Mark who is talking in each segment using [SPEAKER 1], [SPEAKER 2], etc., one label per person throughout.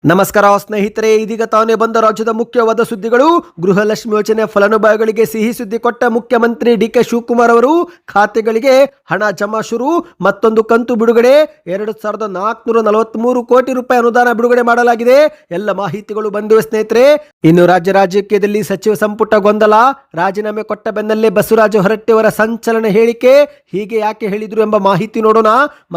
[SPEAKER 1] ನಮಸ್ಕಾರ ಸ್ನೇಹಿತರೆ, ಇದೀಗ ತಾನೇ ಬಂದ ರಾಜ್ಯದ ಮುಖ್ಯವಾದ ಸುದ್ದಿಗಳು. ಗೃಹಲಕ್ಷ್ಮಿ ಯೋಜನೆ ಫಲಾನುಭವಿಗಳಿಗೆ ಸಿಹಿ ಸುದ್ದಿ ಕೊಟ್ಟ ಮುಖ್ಯಮಂತ್ರಿ ಡಿ.ಕೆ. ಶಿವಕುಮಾರ್ ಅವರು ಖಾತೆಗಳಿಗೆ ಹಣ ಜಮಾ ಶುರು. ಮತ್ತೊಂದು ಕಂತು ಬಿಡುಗಡೆ. 2,443 ಕೋಟಿ ರೂಪಾಯಿ ಅನುದಾನ ಬಿಡುಗಡೆ ಮಾಡಲಾಗಿದೆ. ಎಲ್ಲ ಮಾಹಿತಿಗಳು ಬಂದಿವೆ ಸ್ನೇಹಿತರೆ. ಇನ್ನು ರಾಜಕೀಯದಲ್ಲಿ ಸಚಿವ ಸಂಪುಟ ಗೊಂದಲ. ರಾಜೀನಾಮೆ ಕೊಟ್ಟ ಬೆನ್ನಲ್ಲೇ ಬಸವರಾಜ ಹೊರಟ್ಟಿಯವರ ಸಂಚಲನ ಹೇಳಿಕೆ. ಹೀಗೆ ಯಾಕೆ ಹೇಳಿದ್ರು ಎಂಬ ಮಾಹಿತಿ ನೋಡೋಣ.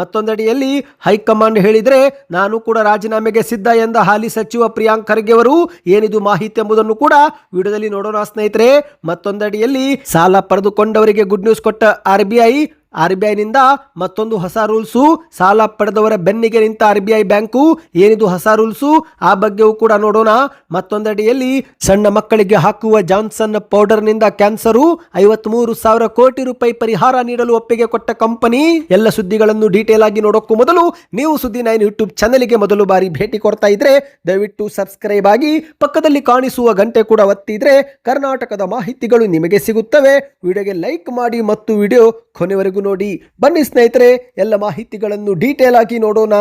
[SPEAKER 1] ಮತ್ತೊಂದಡಿಯಲ್ಲಿ ಹೈಕಮಾಂಡ್ ಹೇಳಿದ್ರೆ ನಾನು ಕೂಡ ರಾಜೀನಾಮೆಗೆ ಸಿದ್ಧ ಎಂದ ಹಾಲಿ ಸಚಿವ ಪ್ರಿಯಾಂಕ್ ಖರ್ಗೆ ಅವರು ಏನಿದು ಮಾಹಿತಿ ಎಂಬುದನ್ನು ಕೂಡ ವಿಡಿಯೋದಲ್ಲಿ ನೋಡೋಣ ಸ್ನೇಹಿತರೆ. ಮತ್ತೊಂದಡಿಯಲ್ಲಿ ಸಾಲ ಪಡೆದುಕೊಂಡವರಿಗೆ ಗುಡ್ ನ್ಯೂಸ್ ಕೊಟ್ಟ ಆರ್ಬಿಐ ನಿಂದ ಮತ್ತೊಂದು ಹೊಸ ರೂಲ್ಸು. ಸಾಲ ಪಡೆದವರ ಬೆನ್ನಿಗೆ ನಿಂತ ಆರ್ಬಿಐ ಬ್ಯಾಂಕು. ಏನಿದು ಹೊಸ ರೂಲ್ಸು ಆ ಬಗ್ಗೆಯೂ ಕೂಡ ನೋಡೋಣ. ಮತ್ತೊಂದಡಿಯಲ್ಲಿ ಸಣ್ಣ ಮಕ್ಕಳಿಗೆ ಹಾಕುವ ಜಾನ್ಸನ್ ಪೌಡರ್ ನಿಂದ ಕ್ಯಾನ್ಸರು. 53,000 ಕೋಟಿ ರೂಪಾಯಿ ಪರಿಹಾರ ನೀಡಲು ಒಪ್ಪಿಗೆ ಕೊಟ್ಟ ಕಂಪನಿ. ಎಲ್ಲ ಸುದ್ದಿಗಳನ್ನು ಡೀಟೇಲ್ ಆಗಿ ನೋಡೋಕ್ಕೂ ಮೊದಲು ನೀವು ಸುದ್ದಿ 9 ಯೂಟ್ಯೂಬ್ ಚಾನೆಲ್ಗೆ ಮೊದಲು ಬಾರಿ ಭೇಟಿ ಕೊಡ್ತಾ ಇದ್ರೆ ದಯವಿಟ್ಟು ಸಬ್ಸ್ಕ್ರೈಬ್ ಆಗಿ ಪಕ್ಕದಲ್ಲಿ ಕಾಣಿಸುವ ಗಂಟೆ ಕೂಡ ಒತ್ತಿದ್ರೆ ಕರ್ನಾಟಕದ ಮಾಹಿತಿಗಳು ನಿಮಗೆ ಸಿಗುತ್ತವೆ. ವಿಡಿಯೋಗೆ ಲೈಕ್ ಮಾಡಿ ಮತ್ತು ವಿಡಿಯೋ ಕೊನೆವರೆಗೂ ನೋಡಿ. ಬನ್ನಿ ಸ್ನೇಹಿತರೆ, ಎಲ್ಲ ಮಾಹಿತಿಗಳನ್ನು ಡೀಟೇಲ್ ಆಗಿ ನೋಡೋಣ.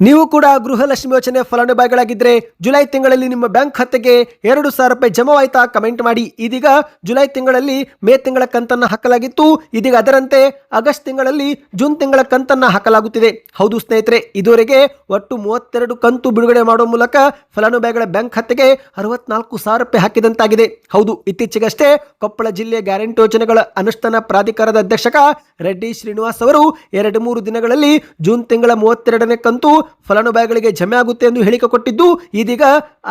[SPEAKER 1] ನೀವು ಕೂಡ ಗೃಹಲಕ್ಷ್ಮಿ ಯೋಜನೆ ಫಲಾನುಭವಿಗಳಾಗಿದ್ದರೆ ಜುಲೈ ತಿಂಗಳಲ್ಲಿ ನಿಮ್ಮ ಬ್ಯಾಂಕ್ ಖಾತೆಗೆ 2,000 ರೂಪಾಯಿ ಜಮಾವಾಯ್ತಾ? ಕಮೆಂಟ್ ಮಾಡಿ. ಇದೀಗ ಜುಲೈ ತಿಂಗಳಲ್ಲಿ ಮೇ ತಿಂಗಳ ಕಂತನ್ನು ಹಾಕಲಾಗಿತ್ತು. ಇದೀಗ ಅದರಂತೆ ಆಗಸ್ಟ್ ತಿಂಗಳಲ್ಲಿ ಜೂನ್ ತಿಂಗಳ ಕಂತನ್ನು ಹಾಕಲಾಗುತ್ತಿದೆ. ಹೌದು ಸ್ನೇಹಿತರೆ, ಇದುವರೆಗೆ ಒಟ್ಟು 32 ಕಂತು ಬಿಡುಗಡೆ ಮಾಡುವ ಮೂಲಕ ಫಲಾನುಭವಿಗಳ ಬ್ಯಾಂಕ್ ಖಾತೆಗೆ 64,000 ರೂಪಾಯಿ ಹಾಕಿದಂತಾಗಿದೆ. ಹೌದು, ಇತ್ತೀಚೆಗಷ್ಟೇ ಕೊಪ್ಪಳ ಜಿಲ್ಲೆಯ ಗ್ಯಾರಂಟಿ ಯೋಜನೆಗಳ ಅನುಷ್ಠಾನ ಪ್ರಾಧಿಕಾರದ ಅಧ್ಯಕ್ಷಕ ರೆಡ್ಡಿ ಶ್ರೀನಿವಾಸ್ ಅವರು 2-3 ದಿನಗಳಲ್ಲಿ ಜೂನ್ ತಿಂಗಳ 32ನೇ ಕಂತು ಫಲಾನುಭವಿಗಳಿಗೆ ಜಮೆ ಆಗುತ್ತೆ ಎಂದು ಹೇಳಿಕೆ ಕೊಟ್ಟಿದ್ದು, ಇದೀಗ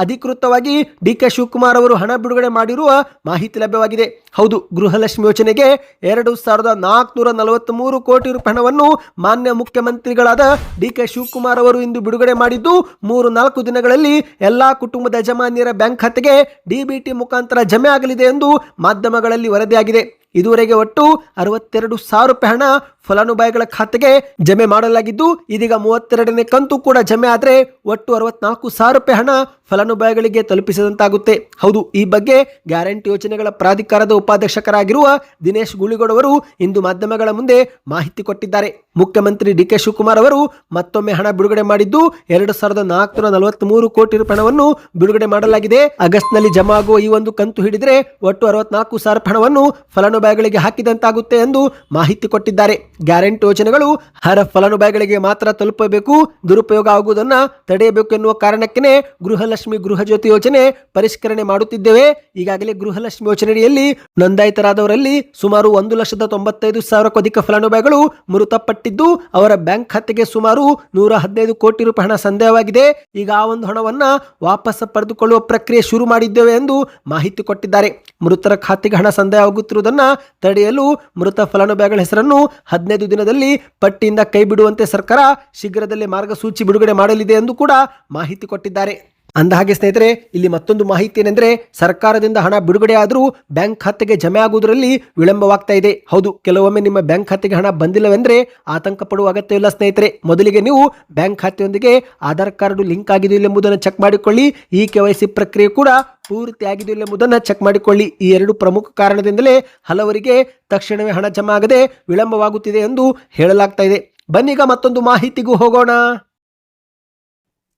[SPEAKER 1] ಅಧಿಕೃತವಾಗಿ ಡಿ.ಕೆ. ಶಿವಕುಮಾರ್ ಅವರು ಹಣ ಬಿಡುಗಡೆ ಮಾಡಿರುವ ಮಾಹಿತಿ ಲಭ್ಯವಾಗಿದೆ. ಹೌದು, ಗೃಹಲಕ್ಷ್ಮಿ ಯೋಜನೆಗೆ 2,443 ಕೋಟಿ ರೂಪಾಯಿ ಹಣವನ್ನು ಮಾನ್ಯ ಮುಖ್ಯಮಂತ್ರಿಗಳಾದ ಡಿ.ಕೆ. ಶಿವಕುಮಾರ್ ಅವರು ಇಂದು ಬಿಡುಗಡೆ ಮಾಡಿದ್ದು, 3-4 ದಿನಗಳಲ್ಲಿ ಎಲ್ಲಾ ಕುಟುಂಬದ ಯಜಮಾನಿಯರ ಬ್ಯಾಂಕ್ ಖಾತೆಗೆ ಡಿಬಿಟಿ ಮುಖಾಂತರ ಜಮೆ ಆಗಲಿದೆ ಎಂದು ಮಾಧ್ಯಮಗಳಲ್ಲಿ ವರದಿಯಾಗಿದೆ. ಇದುವರೆಗೆ ಒಟ್ಟು 62,000 ರೂಪಾಯಿ ಹಣ ಫಲಾನುಭವಿಗಳ ಖಾತೆಗೆ ಜಮೆ ಮಾಡಲಾಗಿದ್ದು, ಇದೀಗ 32ನೇ ಕಂತು ಕೂಡ ಜಮೆ ಆದರೆ ಒಟ್ಟು 64,000 ರೂಪಾಯಿ ಹಣ ಫಲಾನುಭವಿಗಳಿಗೆ ತಲುಪಿಸಿದಂತಾಗುತ್ತೆ. ಹೌದು, ಈ ಬಗ್ಗೆ ಗ್ಯಾರಂಟಿ ಯೋಜನೆಗಳ ಪ್ರಾಧಿಕಾರದ ಉಪಾಧ್ಯಕ್ಷರಾಗಿರುವ ದಿನೇಶ್ ಗುಳಿಗೋಡ್ ಅವರು ಇಂದು ಮಾಧ್ಯಮಗಳ ಮುಂದೆ ಮಾಹಿತಿ ಕೊಟ್ಟಿದ್ದಾರೆ. ಮುಖ್ಯಮಂತ್ರಿ ಡಿ.ಕೆ. ಶಿವಕುಮಾರ್ ಅವರು ಮತ್ತೊಮ್ಮೆ ಹಣ ಬಿಡುಗಡೆ ಮಾಡಿದ್ದು, 2,443 ಕೋಟಿ ರೂಪಾಯಿ ಹಣವನ್ನು ಬಿಡುಗಡೆ ಮಾಡಲಾಗಿದೆ. ಆಗಸ್ಟ್ ನಲ್ಲಿ ಜಮಾ ಆಗುವ ಈ ಒಂದು ಕಂತು ಹಿಡಿದರೆ ಒಟ್ಟು 64,000 ರೂಪಾಯಿ ಹಣವನ್ನು ಫಲಾನುಭವಿಗಳಿಗೆ ಹಾಕಿದಂತಾಗುತ್ತೆ ಎಂದು ಮಾಹಿತಿ ಕೊಟ್ಟಿದ್ದಾರೆ. ಗ್ಯಾರಂಟಿ ಯೋಜನೆಗಳು ಹರ ಫಲಾನುಭವಿಗಳಿಗೆ ಮಾತ್ರ ತಲುಪಬೇಕು, ದುರುಪಯೋಗ ಆಗುವುದನ್ನು ತಡೆಯಬೇಕು ಎನ್ನುವ ಕಾರಣಕ್ಕೆ ಗೃಹಲಕ್ಷ್ಮಿ ಗೃಹಜ್ಯೋತಿ ಯೋಜನೆ ಪರಿಷ್ಕರಣೆ ಮಾಡುತ್ತಿದ್ದೇವೆ. ಈಗಾಗಲೇ ಗೃಹಲಕ್ಷ್ಮಿ ಯೋಜನೆಯಲ್ಲಿ ನೋಂದಾಯಿತರಾದವರಲ್ಲಿ ಸುಮಾರು 1,95,000ಕ್ಕೂ ಅಧಿಕ ಫಲಾನುಭವಿಗಳು ಮೃತಪಟ್ಟಿದ್ದು, ಅವರ ಬ್ಯಾಂಕ್ ಖಾತೆಗೆ ಸುಮಾರು 115 ಕೋಟಿ ರೂಪಾಯಿ ಹಣ ಸಂದೇಹವಾಗಿದೆ. ಈಗ ಆ ಒಂದು ಹಣವನ್ನ ವಾಪಸ್ ಪಡೆದುಕೊಳ್ಳುವ ಪ್ರಕ್ರಿಯೆ ಶುರು ಮಾಡಿದ್ದೇವೆ ಎಂದು ಮಾಹಿತಿ ಕೊಟ್ಟಿದ್ದಾರೆ. ಮೃತರ ಖಾತೆಗೆ ಹಣ ಸಂದೇಹವಾಗುತ್ತಿರುವುದನ್ನು ತಡೆಯಲು ಮೃತ ಫಲಾನುಭವಿಗಳ ಹೆಸರನ್ನು 15 ದಿನದಲ್ಲಿ ಪಟ್ಟಿಯಿಂದ ಕೈ ಬಿಡುವಂತೆ ಸರ್ಕಾರ ಶೀಘ್ರದಲ್ಲೇ ಮಾರ್ಗಸೂಚಿ ಬಿಡುಗಡೆ ಮಾಡಲಿದೆ ಎಂದು ಕೂಡ ಮಾಹಿತಿ ಕೊಟ್ಟಿದ್ದಾರೆ. ಅಂದಹಾಗೆ ಸ್ನೇಹಿತರೆ, ಇಲ್ಲಿ ಮತ್ತೊಂದು ಮಾಹಿತಿ ಏನೆಂದರೆ, ಸರ್ಕಾರದಿಂದ ಹಣ ಬಿಡುಗಡೆ ಆದರೂ ಬ್ಯಾಂಕ್ ಖಾತೆಗೆ ಜಮೆ ಆಗುವುದರಲ್ಲಿ ವಿಳಂಬವಾಗ್ತಾ ಇದೆ. ಹೌದು, ಕೆಲವೊಮ್ಮೆ ನಿಮ್ಮ ಬ್ಯಾಂಕ್ ಖಾತೆಗೆ ಹಣ ಬಂದಿಲ್ಲವೆಂದರೆ ಆತಂಕ ಪಡುವ ಅಗತ್ಯವಿಲ್ಲ ಸ್ನೇಹಿತರೆ. ಮೊದಲಿಗೆ ನೀವು ಬ್ಯಾಂಕ್ ಖಾತೆಯೊಂದಿಗೆ ಆಧಾರ್ ಕಾರ್ಡ್ ಲಿಂಕ್ ಆಗಿದೆಯಲ್ಲ ಎಂಬುದನ್ನು ಚೆಕ್ ಮಾಡಿಕೊಳ್ಳಿ. ಈ KYC ಪ್ರಕ್ರಿಯೆ ಕೂಡ ಪೂರ್ತಿ ಆಗಿದೆಯಲ್ಲ ಎಂಬುದನ್ನು ಚೆಕ್ ಮಾಡಿಕೊಳ್ಳಿ. ಈ 2 ಪ್ರಮುಖ ಕಾರಣದಿಂದಲೇ ಹಲವರಿಗೆ ತಕ್ಷಣವೇ ಹಣ ಜಮಾ ಆಗದೆ ವಿಳಂಬವಾಗುತ್ತಿದೆ ಎಂದು ಹೇಳಲಾಗ್ತಾ ಇದೆ. ಬನ್ನೀಗ ಮತ್ತೊಂದು ಮಾಹಿತಿಗೂ ಹೋಗೋಣ.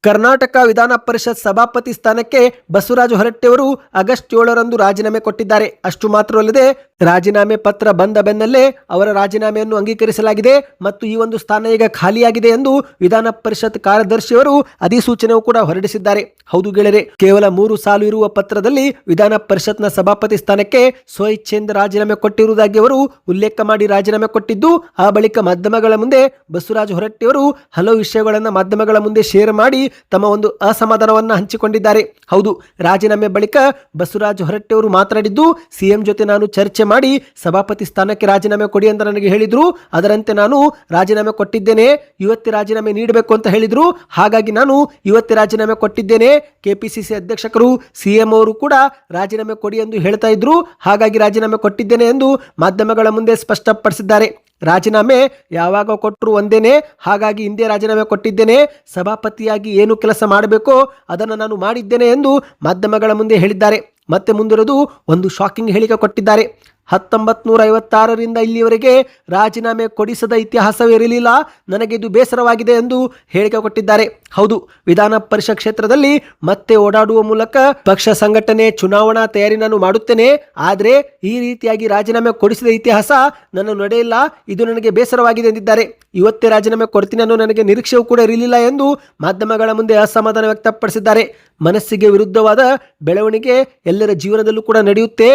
[SPEAKER 1] ಕರ್ನಾಟಕ ವಿಧಾನ ಪರಿಷತ್ ಸಭಾಪತಿ ಸ್ಥಾನಕ್ಕೆ ಬಸವರಾಜ ಹೊರಟ್ಟಿಯವರು ಆಗಸ್ಟ್ 7ರಂದು ರಾಜೀನಾಮೆ ಕೊಟ್ಟಿದ್ದಾರೆ. ಅಷ್ಟು ಮಾತ್ರವಲ್ಲದೆ ರಾಜೀನಾಮೆ ಪತ್ರ ಬಂದ ಬೆನ್ನಲ್ಲೇ ಅವರ ರಾಜೀನಾಮೆಯನ್ನು ಅಂಗೀಕರಿಸಲಾಗಿದೆ ಮತ್ತು ಈ ಒಂದು ಸ್ಥಾನ ಈಗ ಖಾಲಿಯಾಗಿದೆ ಎಂದು ವಿಧಾನ ಪರಿಷತ್ ಕಾರ್ಯದರ್ಶಿಯವರು ಅಧಿಸೂಚನೆಯೂ ಕೂಡ ಹೊರಡಿಸಿದ್ದಾರೆ. ಹೌದು ಗೆಳೆಯರೆ, ಕೇವಲ 3 ಸಾಲು ಇರುವ ಪತ್ರದಲ್ಲಿ ವಿಧಾನ ಪರಿಷತ್ನ ಸಭಾಪತಿ ಸ್ಥಾನಕ್ಕೆ ಸ್ವಇಚ್ಛೆಯಿಂದ ರಾಜೀನಾಮೆ ಕೊಟ್ಟಿರುವುದಾಗಿ ಅವರು ಉಲ್ಲೇಖ ಮಾಡಿ ರಾಜೀನಾಮೆ ಕೊಟ್ಟಿದ್ದು, ಆ ಬಳಿಕ ಮಾಧ್ಯಮಗಳ ಮುಂದೆ ಬಸವರಾಜ ಹೊರಟ್ಟಿಯವರು ಹಲವು ವಿಷಯಗಳನ್ನು ಮಾಧ್ಯಮಗಳ ಮುಂದೆ ಶೇರ್ ಮಾಡಿ ತಮ್ಮ ಒಂದು ಅಸಮಾಧಾನವನ್ನು ಹಂಚಿಕೊಂಡಿದ್ದಾರೆ. ಹೌದು, ರಾಜೀನಾಮೆ ಬಳಿಕ ಬಸವರಾಜ ಹೊರಟ್ಟಿಯವರು ಮಾತನಾಡಿದ್ದು, ಸಿಎಂ ಜೊತೆ ನಾನು ಚರ್ಚೆ ಮಾಡಿ ಸಭಾಪತಿ ಸ್ಥಾನಕ್ಕೆ ರಾಜೀನಾಮೆ ಕೊಡಿ ಅಂತ ನನಗೆ ಹೇಳಿದ್ರು. ಅದರಂತೆ ನಾನು ರಾಜೀನಾಮೆ ಕೊಟ್ಟಿದ್ದೇನೆ. ಇವತ್ತೇ ರಾಜೀನಾಮೆ ನೀಡಬೇಕು ಅಂತ ಹೇಳಿದ್ರು. ಹಾಗಾಗಿ ನಾನು ಇವತ್ತೇ ರಾಜೀನಾಮೆ ಕೊಟ್ಟಿದ್ದೇನೆ. ಕೆಪಿಸಿಸಿ ಅಧ್ಯಕ್ಷರು ಸಿಎಂ ಅವರು ಕೂಡ ರಾಜೀನಾಮೆ ಕೊಡಿ ಎಂದು ಹೇಳ್ತಾ ಇದ್ರು. ಹಾಗಾಗಿ ರಾಜೀನಾಮೆ ಕೊಟ್ಟಿದ್ದೇನೆ ಎಂದು ಮಾಧ್ಯಮಗಳ ಮುಂದೆ ಸ್ಪಷ್ಟಪಡಿಸಿದ್ದಾರೆ. ರಾಜೀನಾಮೆ ಯಾವಾಗ ಕೊಟ್ಟರು ಒಂದೇನೆ, ಹಾಗಾಗಿ ಹಿಂದೆ ರಾಜೀನಾಮೆ ಕೊಟ್ಟಿದ್ದೇನೆ. ಸಭಾಪತಿಯಾಗಿ ಏನು ಕೆಲಸ ಮಾಡಬೇಕೋ ಅದನ್ನು ನಾನು ಮಾಡಿದ್ದೇನೆ ಎಂದು ಮಾಧ್ಯಮಗಳ ಮುಂದೆ ಹೇಳಿದ್ದಾರೆ. ಮತ್ತೆ ಮುಂದಿರೋದು ಒಂದು ಶಾಕಿಂಗ್ ಹೇಳಿಕೆ ಕೊಟ್ಟಿದ್ದಾರೆ. 1956ರಿಂದ ಇಲ್ಲಿಯವರೆಗೆ ರಾಜೀನಾಮೆ ಕೊಡಿಸದ ಇತಿಹಾಸವಿರಲಿಲ್ಲ. ನನಗೆ ಇದು ಬೇಸರವಾಗಿದೆ ಎಂದು ಹೇಳಿಕೆ ಕೊಟ್ಟಿದ್ದಾರೆ. ಹೌದು, ವಿಧಾನ ಪರಿಷತ್ ಕ್ಷೇತ್ರದಲ್ಲಿ ಮತ್ತೆ ಓಡಾಡುವ ಮೂಲಕ ಪಕ್ಷ ಸಂಘಟನೆ, ಚುನಾವಣಾ ತಯಾರಿ ನಾನು ಮಾಡುತ್ತೇನೆ. ಆದರೆ ಈ ರೀತಿಯಾಗಿ ರಾಜೀನಾಮೆ ಕೊಡಿಸಿದ ಇತಿಹಾಸ ನನ್ನ ನಡೆಯಿಲ್ಲ. ಇದು ನನಗೆ ಬೇಸರವಾಗಿದೆ ಎಂದಿದ್ದಾರೆ. ಇವತ್ತೇ ರಾಜೀನಾಮೆ ಕೊಡ್ತೀನಿ ಅನ್ನೋ ನನಗೆ ನಿರೀಕ್ಷೆಯೂ ಕೂಡ ಇರಲಿಲ್ಲ ಎಂದು ಮಾಧ್ಯಮಗಳ ಮುಂದೆ ಅಸಮಾಧಾನ ವ್ಯಕ್ತಪಡಿಸಿದ್ದಾರೆ. ಮನಸ್ಸಿಗೆ ವಿರುದ್ಧವಾದ ಬೆಳವಣಿಗೆ ಎಲ್ಲರ ಜೀವನದಲ್ಲೂ ಕೂಡ ನಡೆಯುತ್ತೆ.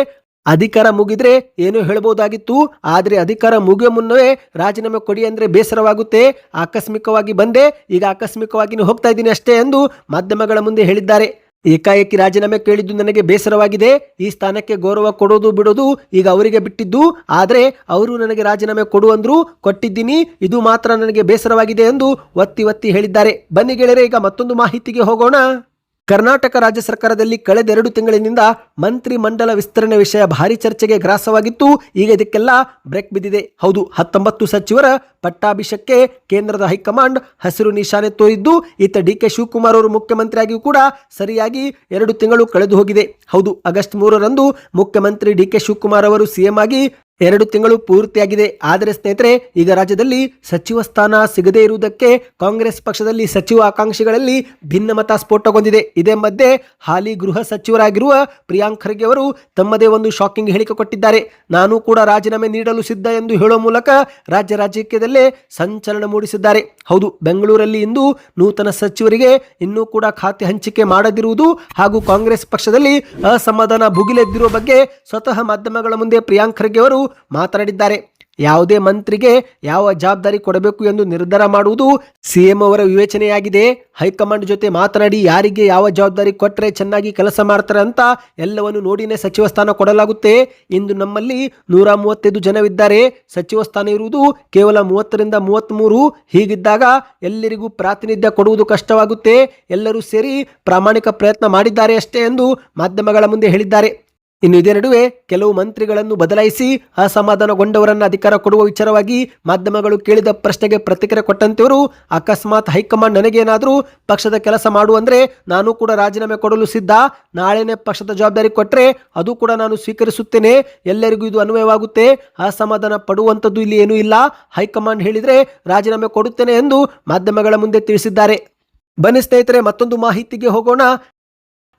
[SPEAKER 1] ಅಧಿಕಾರ ಮುಗಿದ್ರೆ ಏನೋ ಹೇಳಬಹುದಾಗಿತ್ತು, ಆದರೆ ಅಧಿಕಾರ ಮುಗಿಯುವ ಮುನ್ನವೇ ರಾಜೀನಾಮೆ ಕೊಡಿ ಅಂದರೆ ಬೇಸರವಾಗುತ್ತೆ. ಆಕಸ್ಮಿಕವಾಗಿ ಬಂದೆ, ಈಗ ಆಕಸ್ಮಿಕವಾಗಿ ಹೋಗ್ತಾ ಇದ್ದೀನಿ ಅಷ್ಟೇ ಎಂದು ಮಾಧ್ಯಮಗಳ ಮುಂದೆ ಹೇಳಿದ್ದಾರೆ. ಏಕಾಏಕಿ ರಾಜೀನಾಮೆ ಕೇಳಿದ್ದು ನನಗೆ ಬೇಸರವಾಗಿದೆ. ಈ ಸ್ಥಾನಕ್ಕೆ ಗೌರವ ಕೊಡೋದು ಬಿಡೋದು ಈಗ ಅವರಿಗೆ ಬಿಟ್ಟಿದ್ದು. ಆದರೆ ಅವರು ನನಗೆ ರಾಜೀನಾಮೆ ಕೊಡು ಅಂದ್ರು, ಕೊಟ್ಟಿದ್ದೀನಿ. ಇದು ಮಾತ್ರ ನನಗೆ ಬೇಸರವಾಗಿದೆ ಎಂದು ಒತ್ತಿ ಹೇಳಿದ್ದಾರೆ. ಬನ್ನಿ ಗೆಳೆಯರೆ, ಈಗ ಮತ್ತೊಂದು ಮಾಹಿತಿಗೆ ಹೋಗೋಣ. ಕರ್ನಾಟಕ ರಾಜ್ಯ ಸರ್ಕಾರದಲ್ಲಿ ಕಳೆದ 2 ತಿಂಗಳಿನಿಂದ ಮಂತ್ರಿ ಮಂಡಲ ವಿಸ್ತರಣೆ ವಿಷಯ ಭಾರಿ ಚರ್ಚೆಗೆ ಗ್ರಾಸವಾಗಿತ್ತು. ಈಗ ಇದಕ್ಕೆಲ್ಲ ಬ್ರೇಕ್ ಬಿದ್ದಿದೆ. ಹೌದು, 19 ಸಚಿವರ ಪಟ್ಟಾಭಿಷೇಕಕ್ಕೆ ಕೇಂದ್ರದ ಹೈಕಮಾಂಡ್ ಹಸಿರು ನಿಶಾನೆ ತೋರಿದ್ದು, ಇತ್ತ ಡಿ.ಕೆ. ಶಿವಕುಮಾರ್ ಅವರು ಮುಖ್ಯಮಂತ್ರಿಯಾಗಿಯೂ ಕೂಡ ಸರಿಯಾಗಿ 2 ತಿಂಗಳು ಕಳೆದು ಹೋಗಿದೆ. ಹೌದು, ಆಗಸ್ಟ್ 3ರಂದು ಮುಖ್ಯಮಂತ್ರಿ ಡಿ.ಕೆ. ಶಿವಕುಮಾರ್ ಅವರು ಸಿಎಂ ಆಗಿ 2 ತಿಂಗಳು ಪೂರ್ತಿಯಾಗಿದೆ. ಆದರೆ ಸ್ನೇಹಿತರೆ, ಈಗ ರಾಜ್ಯದಲ್ಲಿ ಸಚಿವ ಸ್ಥಾನ ಸಿಗದೇ ಇರುವುದಕ್ಕೆ ಕಾಂಗ್ರೆಸ್ ಪಕ್ಷದಲ್ಲಿ ಸಚಿವ ಆಕಾಂಕ್ಷಿಗಳಲ್ಲಿ ಭಿನ್ನಮತ ಸ್ಫೋಟಗೊಂಡಿದೆ. ಇದೇ ಮಧ್ಯೆ ಹಾಲಿ ಗೃಹ ಸಚಿವರಾಗಿರುವ ಪ್ರಿಯಾಂಕ್ ಖರ್ಗೆ ಅವರು ತಮ್ಮದೇ ಒಂದು ಶಾಕಿಂಗ್ ಹೇಳಿಕೆ ಕೊಟ್ಟಿದ್ದಾರೆ. ನಾನು ಕೂಡ ರಾಜೀನಾಮೆ ನೀಡಲು ಸಿದ್ಧ ಎಂದು ಹೇಳುವ ಮೂಲಕ ರಾಜಕೀಯದಲ್ಲೇ ಸಂಚಲನ ಮೂಡಿಸಿದ್ದಾರೆ. ಹೌದು, ಬೆಂಗಳೂರಲ್ಲಿ ಇಂದು ನೂತನ ಸಚಿವರಿಗೆ ಇನ್ನೂ ಕೂಡ ಖಾತೆ ಹಂಚಿಕೆ ಮಾಡದಿರುವುದು ಹಾಗೂ ಕಾಂಗ್ರೆಸ್ ಪಕ್ಷದಲ್ಲಿ ಅಸಮಾಧಾನ ಭುಗಿಲೆದ್ದಿರುವ ಬಗ್ಗೆ ಸ್ವತಃ ಮಾಧ್ಯಮಗಳ ಮುಂದೆ ಪ್ರಿಯಾಂಕ್ ಖರ್ಗೆ ಅವರು ಮಾತನಾಡಿದ್ದಾರೆ. ಯಾವುದೇ ಮಂತ್ರಿಗೆ ಯಾವ ಜವಾಬ್ದಾರಿ ಕೊಡಬೇಕು ಎಂದು ನಿರ್ಧಾರ ಮಾಡುವುದು ಸಿಎಂ ಅವರ ವಿವೇಚನೆಯಾಗಿದೆ. ಹೈಕಮಾಂಡ್ ಜೊತೆ ಮಾತನಾಡಿ ಯಾರಿಗೆ ಯಾವ ಜವಾಬ್ದಾರಿ ಕೊಟ್ಟರೆ ಚೆನ್ನಾಗಿ ಕೆಲಸ ಮಾಡ್ತಾರೆ ಅಂತ ಎಲ್ಲವನ್ನು ನೋಡಿನೇ ಸಚಿವ ಸ್ಥಾನ ಕೊಡಲಾಗುತ್ತೆ. ಇಂದು ನಮ್ಮಲ್ಲಿ 135 ಜನವಿದ್ದಾರೆ. ಸಚಿವ ಸ್ಥಾನ ಇರುವುದು ಕೇವಲ 30ರಿಂದ 33. ಹೀಗಿದ್ದಾಗ ಎಲ್ಲರಿಗೂ ಪ್ರಾತಿನಿಧ್ಯ ಕೊಡುವುದು ಕಷ್ಟವಾಗುತ್ತೆ. ಎಲ್ಲರೂ ಸೇರಿ ಪ್ರಾಮಾಣಿಕ ಪ್ರಯತ್ನ ಮಾಡಿದ್ದಾರೆ ಅಷ್ಟೇ ಎಂದು ಮಾಧ್ಯಮಗಳ ಮುಂದೆ ಹೇಳಿದ್ದಾರೆ. ಇನ್ನು ಇದೇ ನಡುವೆ ಕೆಲವು ಮಂತ್ರಿಗಳನ್ನು ಬದಲಾಯಿಸಿ ಅಸಮಾಧಾನಗೊಂಡವರನ್ನು ಅಧಿಕಾರ ಕೊಡುವ ವಿಚಾರವಾಗಿ ಮಾಧ್ಯಮಗಳು ಕೇಳಿದ ಪ್ರಶ್ನೆಗೆ ಪ್ರತಿಕ್ರಿಯೆ ಕೊಟ್ಟಂತೆಯವರು, ಅಕಸ್ಮಾತ್ ಹೈಕಮಾಂಡ್ ನನಗೇನಾದರೂ ಪಕ್ಷದ ಕೆಲಸ ಮಾಡುವಂದ್ರೆ ನಾನು ಕೂಡ ರಾಜೀನಾಮೆ ಕೊಡಲು ಸಿದ್ಧ. ನಾಳೆನೇ ಪಕ್ಷದ ಜವಾಬ್ದಾರಿ ಕೊಟ್ಟರೆ ಅದು ಕೂಡ ನಾನು ಸ್ವೀಕರಿಸುತ್ತೇನೆ. ಎಲ್ಲರಿಗೂ ಇದು ಅನ್ವಯವಾಗುತ್ತೆ. ಅಸಮಾಧಾನ ಪಡುವಂಥದ್ದು ಇಲ್ಲಿ ಏನೂ ಇಲ್ಲ. ಹೈಕಮಾಂಡ್ ಹೇಳಿದರೆ ರಾಜೀನಾಮೆ ಕೊಡುತ್ತೇನೆ ಎಂದು ಮಾಧ್ಯಮಗಳ ಮುಂದೆ ತಿಳಿಸಿದ್ದಾರೆ. ಬನ್ನಿ ಸ್ನೇಹಿತರೆ, ಮತ್ತೊಂದು ಮಾಹಿತಿಗೆ ಹೋಗೋಣ.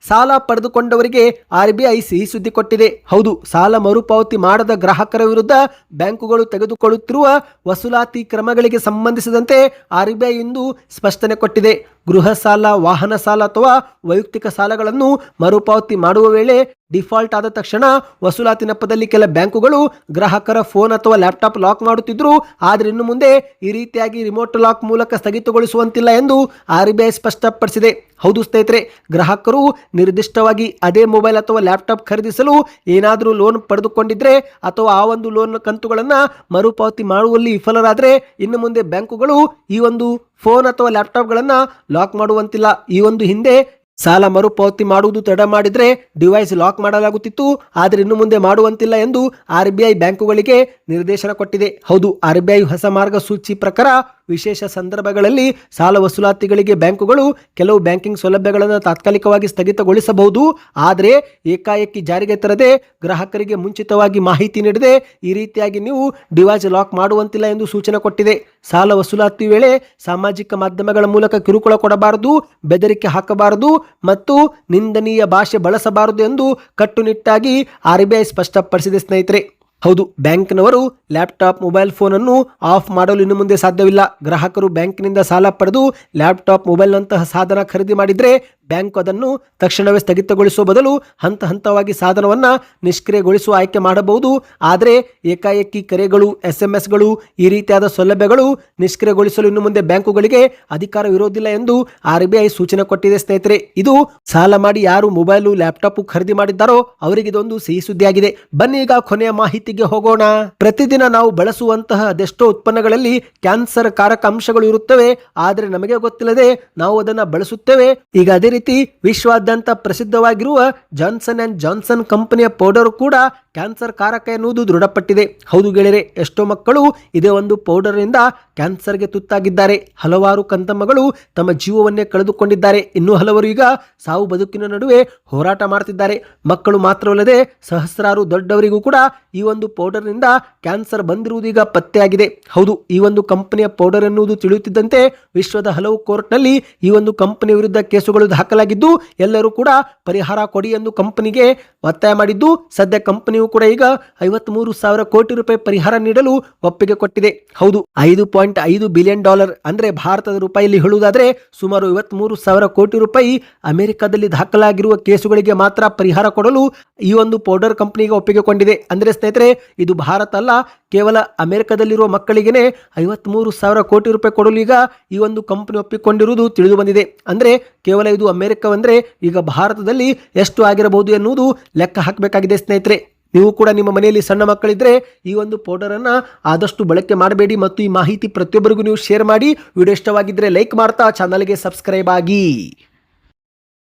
[SPEAKER 1] ಸಾಲ ಪಡೆದುಕೊಂಡವರಿಗೆ RBI ಸಿಹಿ ಸುದ್ದಿ ಕೊಟ್ಟಿದೆ. ಹೌದು, ಸಾಲ ಮರುಪಾವತಿ ಮಾಡದ ಗ್ರಾಹಕರ ವಿರುದ್ಧ ಬ್ಯಾಂಕುಗಳು ತೆಗೆದುಕೊಳ್ಳುತ್ತಿರುವ ವಸೂಲಾತಿ ಕ್ರಮಗಳಿಗೆ ಸಂಬಂಧಿಸಿದಂತೆ RBI ಇಂದು ಸ್ಪಷ್ಟನೆ ಕೊಟ್ಟಿದೆ. ಗೃಹ ಸಾಲ, ವಾಹನ ಸಾಲ ಅಥವಾ ವೈಯಕ್ತಿಕ ಸಾಲಗಳನ್ನು ಮರುಪಾವತಿ ಮಾಡುವ ವೇಳೆ ಡಿಫಾಲ್ಟ್ ಆದ ತಕ್ಷಣ ವಸೂಲಾತಿ ನೆಪದಲ್ಲಿ ಕೆಲ ಬ್ಯಾಂಕುಗಳು ಗ್ರಾಹಕರ ಫೋನ್ ಅಥವಾ ಲ್ಯಾಪ್ಟಾಪ್ ಲಾಕ್ ಮಾಡುತ್ತಿದ್ರು. ಆದರೆ ಇನ್ನು ಮುಂದೆ ಈ ರೀತಿಯಾಗಿ ರಿಮೋಟ್ ಲಾಕ್ ಮೂಲಕ ಸ್ಥಗಿತಗೊಳಿಸುವಂತಿಲ್ಲ ಎಂದು RBI ಸ್ಪಷ್ಟಪಡಿಸಿದೆ. ಹೌದು ಸ್ನೇಹಿತರೆ, ಗ್ರಾಹಕರು ನಿರ್ದಿಷ್ಟವಾಗಿ ಅದೇ ಮೊಬೈಲ್ ಅಥವಾ ಲ್ಯಾಪ್ಟಾಪ್ ಖರೀದಿಸಲು ಏನಾದರೂ ಲೋನ್ ಪಡೆದುಕೊಂಡಿದ್ರೆ ಅಥವಾ ಆ ಒಂದು ಲೋನ್ ಕಂತುಗಳನ್ನು ಮರುಪಾವತಿ ಮಾಡುವಲ್ಲಿ ವಿಫಲರಾದರೆ ಇನ್ನು ಮುಂದೆ ಬ್ಯಾಂಕುಗಳು ಈ ಒಂದು ಫೋನ್ ಅಥವಾ ಲ್ಯಾಪ್ಟಾಪ್ಗಳನ್ನು ಲಾಕ್ ಮಾಡುವಂತಿಲ್ಲ. ಈ ಒಂದು ಹಿಂದೆ ಸಾಲ ಮರುಪಾವತಿ ಮಾಡುವುದು ತಡ ಮಾಡಿದರೆ ಡಿವೈಸ್ ಲಾಕ್ ಮಾಡಲಾಗುತ್ತಿತ್ತು. ಆದರೆ ಇನ್ನು ಮುಂದೆ ಮಾಡುವಂತಿಲ್ಲ ಎಂದು RBI ಬ್ಯಾಂಕುಗಳಿಗೆ ನಿರ್ದೇಶನ ಕೊಟ್ಟಿದೆ. ಹೌದು, RBI ಹೊಸ ಮಾರ್ಗಸೂಚಿ ಪ್ರಕಾರ ವಿಶೇಷ ಸಂದರ್ಭಗಳಲ್ಲಿ ಸಾಲ ವಸೂಲಾತಿಗಳಿಗೆ ಬ್ಯಾಂಕುಗಳು ಕೆಲವು ಬ್ಯಾಂಕಿಂಗ್ ಸೌಲಭ್ಯಗಳನ್ನು ತಾತ್ಕಾಲಿಕವಾಗಿ ಸ್ಥಗಿತಗೊಳಿಸಬಹುದು. ಆದರೆ ಏಕಾಏಕಿ ಜಾರಿಗೆ ತರದೆ ಗ್ರಾಹಕರಿಗೆ ಮುಂಚಿತವಾಗಿ ಮಾಹಿತಿ ನೀಡದೆ ಈ ರೀತಿಯಾಗಿ ನೀವು ಡಿವೈಸ್ ಲಾಕ್ ಮಾಡುವಂತಿಲ್ಲ ಎಂದು ಸೂಚನೆ ಕೊಟ್ಟಿದೆ. ಸಾಲ ವಸೂಲಾತಿ ವೇಳೆ ಸಾಮಾಜಿಕ ಮಾಧ್ಯಮಗಳ ಮೂಲಕ ಕಿರುಕುಳ ಕೊಡಬಾರದು, ಬೆದರಿಕೆ ಹಾಕಬಾರದು ಮತ್ತು ನಿಂದನೀಯ ಭಾಷೆ ಬಳಸಬಾರದು ಎಂದು ಕಟ್ಟುನಿಟ್ಟಾಗಿ RBI ಸ್ಪಷ್ಟಪಡಿಸಿದೆ ಸ್ನೇಹಿತರೆ. ಹೌದು, ಬ್ಯಾಂಕ್ನವರು ಲ್ಯಾಪ್ಟಾಪ್, ಮೊಬೈಲ್ ಫೋನ್ ಅನ್ನು ಆಫ್ ಮಾಡಲು ಇನ್ನು ಮುಂದೆ ಸಾಧ್ಯವಿಲ್ಲ. ಗ್ರಾಹಕರು ಬ್ಯಾಂಕಿನಿಂದ ಸಾಲ ಪಡೆದು ಲ್ಯಾಪ್ಟಾಪ್, ಮೊಬೈಲ್ನಂತಹ ಸಾಧನ ಖರೀದಿ ಮಾಡಿದರೆ ಬ್ಯಾಂಕ್ ಅದನ್ನು ತಕ್ಷಣವೇ ಸ್ಥಗಿತಗೊಳಿಸುವ ಬದಲು ಹಂತವಾಗಿ ಸಾಧನವನ್ನು ನಿಷ್ಕ್ರಿಯಗೊಳಿಸುವ ಆಯ್ಕೆ ಮಾಡಬಹುದು. ಆದರೆ ಏಕಾಏಕಿ ಕರೆಗಳು, SMS ಈ ರೀತಿಯಾದ ಸೌಲಭ್ಯಗಳು ನಿಷ್ಕ್ರಿಯಗೊಳಿಸಲು ಇನ್ನು ಮುಂದೆ ಬ್ಯಾಂಕುಗಳಿಗೆ ಅಧಿಕಾರವಿರೋದಿಲ್ಲ ಎಂದು RBI ಸೂಚನೆ ಕೊಟ್ಟಿದೆ ಸ್ನೇಹಿತರೆ. ಇದು ಸಾಲ ಮಾಡಿ ಯಾರು ಮೊಬೈಲು, ಲ್ಯಾಪ್ಟಾಪ್ ಖರೀದಿ ಮಾಡಿದ್ದಾರೋ ಅವರಿಗೆ ಇದೊಂದು ಸಿಹಿ ಸುದ್ದಿಯಾಗಿದೆ. ಬನ್ನಿ ಈಗ ಕೊನೆಯ ಮಾಹಿತಿಗೆ ಹೋಗೋಣ. ಪ್ರತಿದಿನ ನಾವು ಬಳಸುವಂತಹ ಅದೆಷ್ಟೋ ಉತ್ಪನ್ನಗಳಲ್ಲಿ ಕ್ಯಾನ್ಸರ್ ಕಾರಕ ಅಂಶಗಳು ಇರುತ್ತವೆ. ಆದರೆ ನಮಗೆ ಗೊತ್ತಿಲ್ಲದೆ ನಾವು ಅದನ್ನು ಬಳಸುತ್ತೇವೆ. ಈಗ ಅದೇ ರೀತಿ ವಿಶ್ವಾದ್ಯಂತ ಪ್ರಸಿದ್ಧವಾಗಿರುವ ಜಾನ್ಸನ್ ಅಂಡ್ ಜಾನ್ಸನ್ ಕಂಪನಿಯ ಪೌಡರ್ ಕೂಡ ಕ್ಯಾನ್ಸರ್ ಕಾರಕ ಎನ್ನುವುದು ದೃಢಪಟ್ಟಿದೆ. ಹೌದು ಗೆಳೆಯರೆ, ಎಷ್ಟೋ ಮಕ್ಕಳು ಇದೇ ಒಂದು ಪೌಡರ್ನಿಂದ ಕ್ಯಾನ್ಸರ್ಗೆ ತುತ್ತಾಗಿದ್ದಾರೆ. ಹಲವಾರು ಕಂದಮ್ಮಗಳು ತಮ್ಮ ಜೀವವನ್ನೇ ಕಳೆದುಕೊಂಡಿದ್ದಾರೆ. ಇನ್ನೂ ಹಲವರು ಈಗ ಸಾವು ಬದುಕಿನ ನಡುವೆ ಹೋರಾಟ ಮಾಡ್ತಿದ್ದಾರೆ. ಮಕ್ಕಳು ಮಾತ್ರವಲ್ಲದೆ ಸಹಸ್ರಾರು ದೊಡ್ಡವರಿಗೂ ಕೂಡ ಈ ಒಂದು ಪೌಡರ್ನಿಂದ ಕ್ಯಾನ್ಸರ್ ಬಂದಿರುವುದು ಈಗ ಪತ್ತೆಯಾಗಿದೆ. ಹೌದು, ಈ ಒಂದು ಕಂಪನಿಯ ಪೌಡರ್ ಎನ್ನುವುದು ತಿಳಿಯುತ್ತಿದ್ದಂತೆ ವಿಶ್ವದ ಹಲವು ಕೋರ್ಟ್ನಲ್ಲಿ ಈ ಒಂದು ಕಂಪನಿ ವಿರುದ್ಧ ಕೇಸುಗಳು ದಾಖಲಾಗಿದ್ದು ಎಲ್ಲರೂ ಕೂಡ ಪರಿಹಾರ ಕೊಡಿ ಎಂದು ಕಂಪನಿಗೆ ಒತ್ತಾಯ ಮಾಡಿದ್ದು, ಸದ್ಯ ಕಂಪನಿಯು ಕೂಡ ಈಗ 53,000 ಕೋಟಿ ರೂಪಾಯಿ ಪರಿಹಾರ ನೀಡಲು ಒಪ್ಪಿಗೆ ಕೊಟ್ಟಿದೆ. ಹೌದು, $5.5 ಬಿಲಿಯನ್ ಅಂದ್ರೆ ಭಾರತದ ರೂಪಾಯಿಯಲ್ಲಿ ಹೇಳುವುದಾದ್ರೆ ಸುಮಾರು 53,000 ಕೋಟಿ ರೂಪಾಯಿ ಅಮೆರಿಕದಲ್ಲಿ ದಾಖಲಾಗಿರುವ ಕೇಸುಗಳಿಗೆ ಮಾತ್ರ ಪರಿಹಾರ ಕೊಡಲು ಈ ಒಂದು ಪೌಡರ್ ಕಂಪನಿಗೆ ಒಪ್ಪಿಗೆಕೊಂಡಿದೆ. ಅಂದ್ರೆ ಸ್ನೇಹಿತರೆ, ಇದು ಭಾರತ ಅಲ್ಲ, ಕೇವಲ ಅಮೆರಿಕದಲ್ಲಿರುವ ಮಕ್ಕಳಿಗೆ 53,000 ಕೋಟಿ ರೂಪಾಯಿ ಕೊಡಲು ಈಗ ಈ ಒಂದು ಕಂಪನಿ ಒಪ್ಪಿಕೊಂಡಿರುವುದು ತಿಳಿದು ಬಂದಿದೆ. ಅಂದ್ರೆ ಕೇವಲ ಇದು ಅಮೆರಿಕವಂದ್ರೆ ಈಗ ಭಾರತದಲ್ಲಿ ಎಷ್ಟು ಆಗಿರಬಹುದು ಎನ್ನುವುದು ಲೆಕ್ಕ ಹಾಕಬೇಕಾಗಿದೆ ಸ್ನೇಹಿತರೆ. ನೀವು ಕೂಡ ನಿಮ್ಮ ಮನೆಯಲ್ಲಿ ಸಣ್ಣ ಮಕ್ಕಳಿದ್ರೆ ಈ ಒಂದು ಪೌಡರ್ ಅನ್ನ ಆದಷ್ಟು ಬಳಕೆ ಮಾಡಬೇಡಿ ಮತ್ತು ಈ ಮಾಹಿತಿ ಪ್ರತಿಯೊಬ್ಬರಿಗೂ ನೀವು ಶೇರ್ ಮಾಡಿ. ವಿಡಿಯೋ ಇಷ್ಟವಾಗಿದ್ರೆ ಲೈಕ್ ಮಾಡ್ತಾ ಚಾನಲ್ಗೆ ಸಬ್ಸ್ಕ್ರೈಬ್ ಆಗಿ.